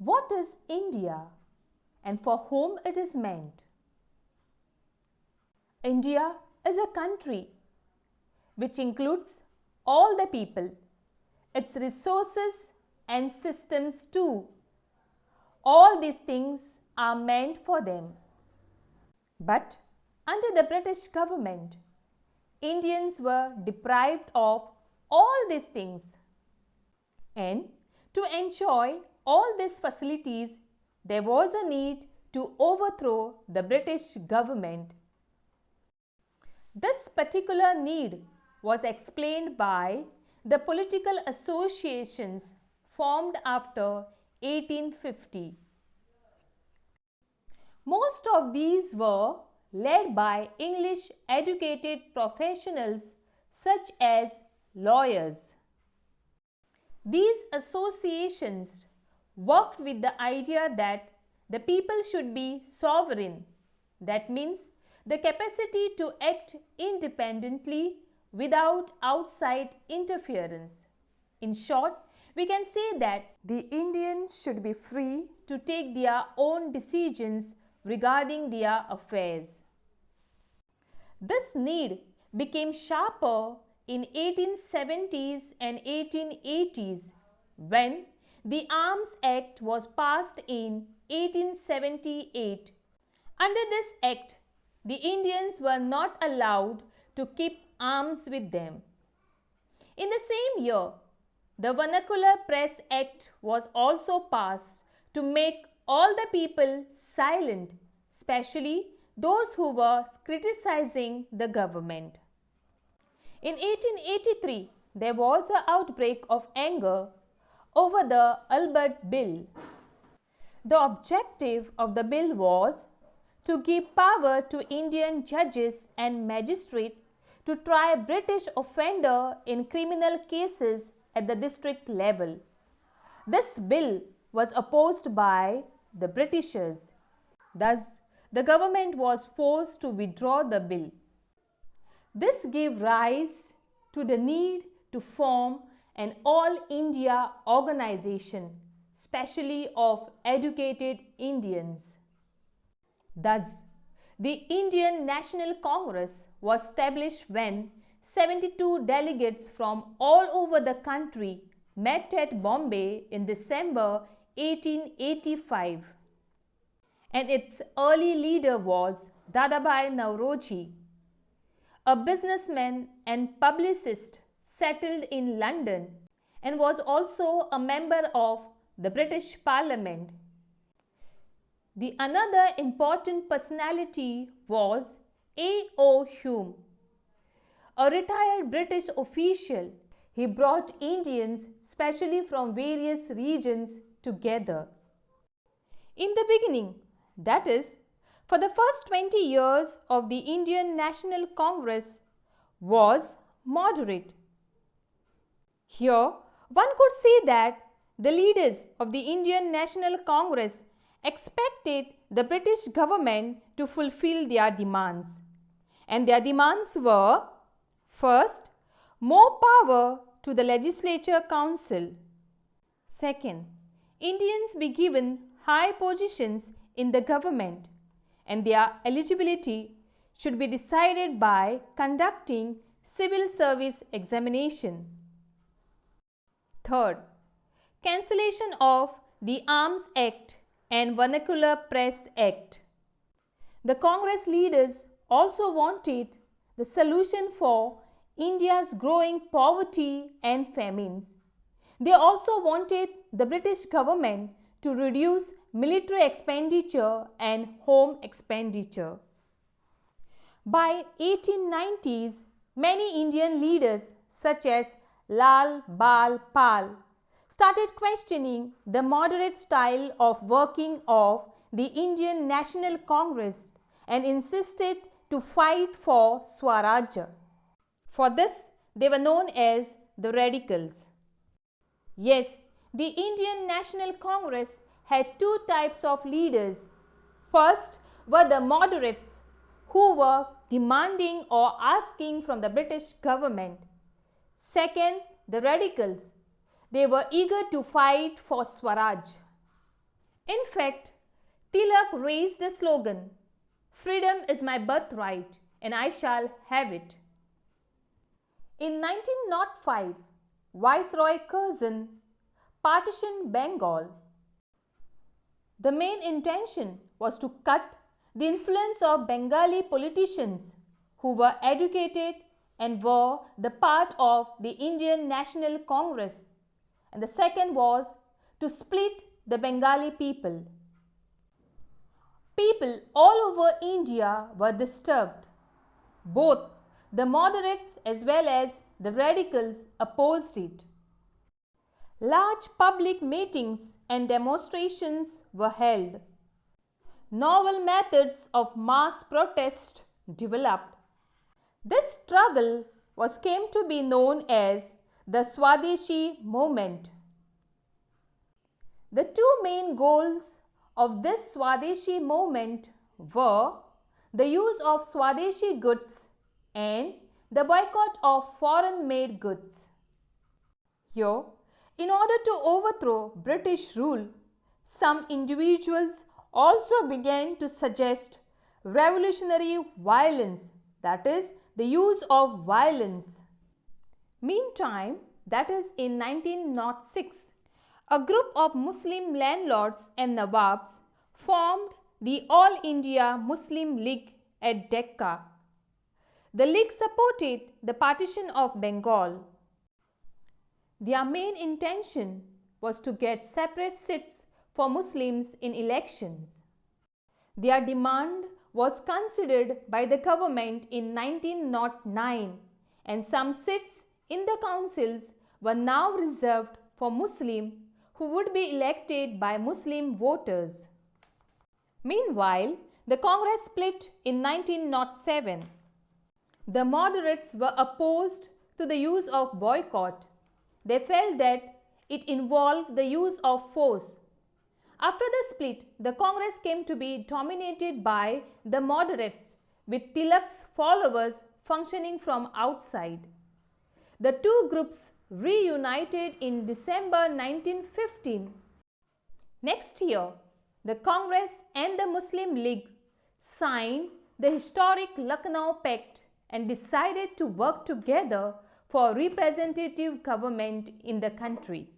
What is India and for whom it is meant? India is a country which includes all the people, its resources and systems too. All these things are meant for them. But under the British government, Indians were deprived of all these things. And to enjoy all these facilities, there was a need to overthrow the British government. This particular need was explained by the political associations formed after 1850. Most of these were led by English educated professionals such as lawyers. These associations worked with the idea that the people should be sovereign. That means the capacity to act independently without outside interference. In short, we can say that the Indians should be free to take their own decisions regarding their affairs. This need became sharper in 1870s and 1880s when the Arms Act was passed in 1878. Under this act, the Indians were not allowed to keep arms with them. In the same year, the Vernacular Press Act was also passed to make all the people silent, especially those who were criticizing the government. In 1883, there was an outbreak of anger over the Albert Bill. The objective of the bill was to give power to Indian judges and magistrates to try British offender in criminal cases at the district level. This bill was opposed by the Britishers. Thus, the government was forced to withdraw the bill. This gave rise to the need to form an All India organization, specially of educated Indians. Thus, the Indian National Congress was established when 72 delegates from all over the country met at Bombay in December 1885. And its early leader was Dadabhai Nauroji, a businessman and publicist settled in London and was also a member of the British Parliament. The another important personality was A.O. Hume, a retired British official. He brought Indians, especially from various regions, together. In the beginning, that is, for the first 20 years of the Indian National Congress, was moderate. Here, one could see that the leaders of the Indian National Congress expected the British government to fulfill their demands. And their demands were, first, more power to the Legislature Council. Second, Indians be given high positions in the government, and their eligibility should be decided by conducting civil service examination. Third, cancellation of the Arms Act and Vernacular Press Act. The Congress leaders also wanted the solution for India's growing poverty and famines. They also wanted the British government to reduce military expenditure and home expenditure. By 1890s, many Indian leaders such as Lal Bal Pal started questioning the moderate style of working of the Indian National Congress and insisted to fight for Swarajya. For this, they were known as the Radicals. Yes, the Indian National Congress had two types of leaders. First were the moderates, who were demanding or asking from the British government. Second, the radicals. They were eager to fight for Swaraj. In fact, Tilak raised a slogan, "Freedom is my birthright and I shall have it." In 1905, Viceroy Curzon partitioned Bengal. The main intention was to cut the influence of Bengali politicians who were educated and were the part of the Indian National Congress, and the second was to split the Bengali people. People all over India were disturbed. Both the moderates as well as the radicals opposed it. Large public meetings and demonstrations were held. Novel methods of mass protest developed. This struggle came to be known as the Swadeshi movement. The two main goals of this Swadeshi movement were the use of Swadeshi goods and the boycott of foreign-made goods. Here, in order to overthrow British rule, some individuals also began to suggest revolutionary violence, that is, the use of violence. Meantime, that is in 1906, a group of Muslim landlords and Nawabs formed the All India Muslim League at Decca. The league supported the partition of Bengal. Their main intention was to get separate seats for Muslims in elections. Their demand was considered by the government in 1909, and some seats in the councils were now reserved for Muslims who would be elected by Muslim voters. Meanwhile, the Congress split in 1907. The moderates were opposed to the use of boycott. They felt that it involved the use of force. After the split, the Congress came to be dominated by the moderates, with Tilak's followers functioning from outside. The two groups reunited in December 1915. Next year, the Congress and the Muslim League signed the historic Lucknow Pact and decided to work together for representative government in the country.